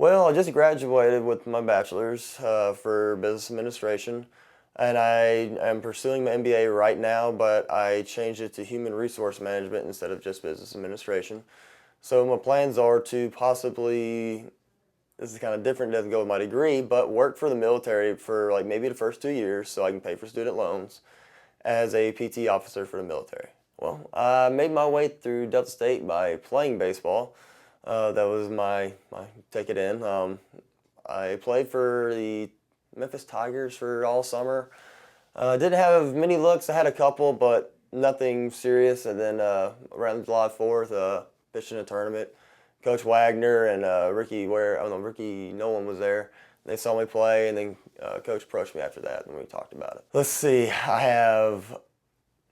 Well, I just graduated with my bachelor's for business administration, and I am pursuing my MBA right now, but I changed it to human resource management instead of just business administration. So my plans are to possibly, this is kind of different, doesn't go with my degree, but work for the military for like maybe the first 2 years so I can pay for student loans as a PT officer for the military. Well, I made my way through Delta State by playing baseball. That was my ticket in. I played for the Memphis Tigers for all summer. Didn't have many looks. I had a couple, but nothing serious. And then around July 4th, pitched in a tournament. Coach Wagner and Ricky Nolan was there. They saw me play, and then Coach approached me after that, and we talked about it. Let's see. I have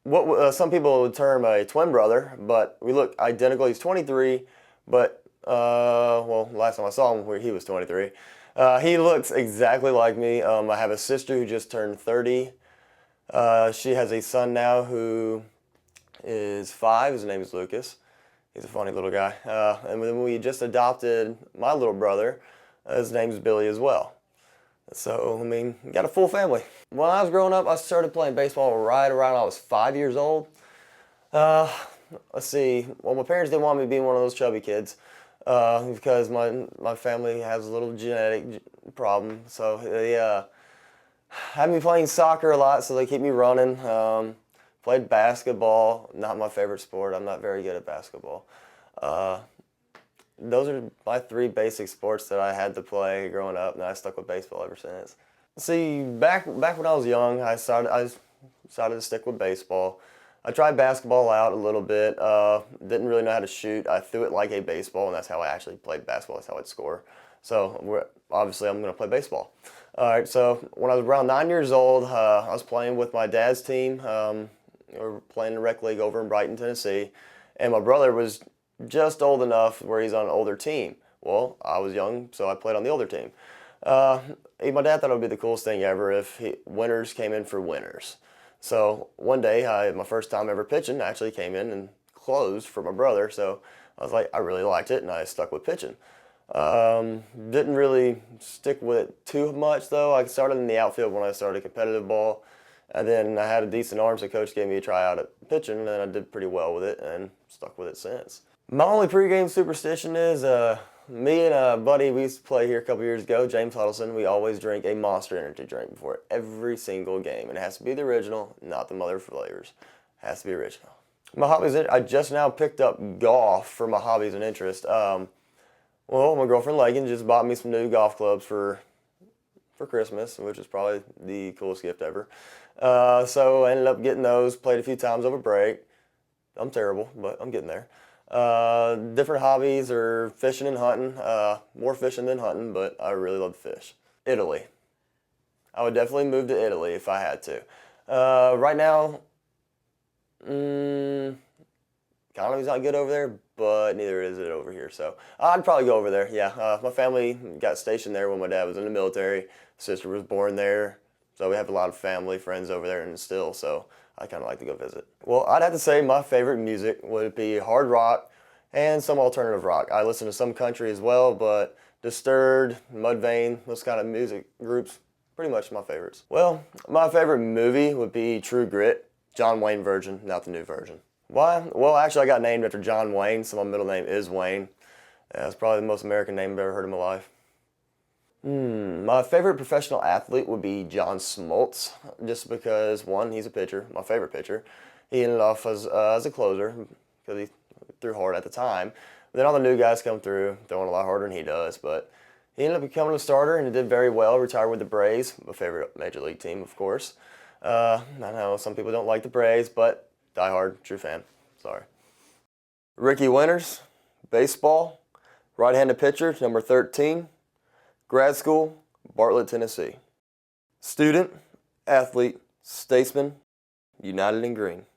what some people would term a twin brother, but we look identical. He's 23, but well, last time I saw him, he was 23. He looks exactly like me. I have a sister who just turned 30. She has a son now who is 5. His name is Lucas. He's a funny little guy. And then we just adopted my little brother. His name's Billy as well. So, I mean, got a full family. When I was growing up, I started playing baseball right around I was 5 years old. Let's see. Well, my parents didn't want me being one of those chubby kids because my family has a little genetic problem. So they had me playing soccer a lot, so they keep me running. Played basketball, not my favorite sport. I'm not very good at basketball. Those are my 3 basic sports that I had to play growing up, and I stuck with baseball ever since. See, back when I was young, I decided to stick with baseball. I tried basketball out a little bit. Didn't really know how to shoot. I threw it like a baseball, and that's how I actually played basketball. That's how I'd score. So obviously, I'm going to play baseball. All right. So when I was around 9 years old, I was playing with my dad's team. We were playing in rec league over in Brighton, Tennessee, and my brother was just old enough where he's on an older team. Well, I was young, so I played on the older team. My dad thought it would be the coolest thing ever if winners came in for winners. So one day, my first time ever pitching, I actually came in and closed for my brother. So I was like, I really liked it, and I stuck with pitching. Didn't really stick with it too much, though. I started in the outfield when I started competitive ball. And then I had a decent arm, so coach gave me a tryout at pitching, and I did pretty well with it and stuck with it since. My only pregame superstition is me and a buddy we used to play here a couple years ago, James Huddleston, we always drink a Monster Energy drink before every single game. And it has to be the original, not the mother flavors. It has to be original. My hobbies, I just now picked up golf for my hobbies and interest. Well, my girlfriend Lagan just bought me some new golf clubs for Christmas, which is probably the coolest gift ever. So I ended up getting those, played a few times over break. I'm terrible, but I'm getting there. Different hobbies are fishing and hunting. More fishing than hunting, but I really love to fish. Italy. I would definitely move to Italy if I had to. Right now, economy's not good over there, but neither is it over here. So I'd probably go over there, yeah. My family got stationed there when my dad was in the military. Sister was born there. So we have a lot of family, friends over there and still, so I kind of like to go visit. Well, I'd have to say my favorite music would be hard rock and some alternative rock. I listen to some country as well, but Disturbed, Mudvayne, those kind of music groups, pretty much my favorites. Well, my favorite movie would be True Grit, John Wayne version, not the new version. Why? Well, actually I got named after John Wayne, so my middle name is Wayne. That's probably the most American name I've ever heard in my life. My favorite professional athlete would be John Smoltz, just because, one, he's a pitcher, my favorite pitcher. He ended off as a closer because he threw hard at the time. Then all the new guys come through, throwing a lot harder than he does, but he ended up becoming a starter and he did very well, retired with the Braves, my favorite major league team, of course. I know some people don't like the Braves, but diehard, true fan, sorry. Ricky Winters, baseball, right-handed pitcher, number 13. Grad school, Bartlett, Tennessee. Student, athlete, statesman, united in green.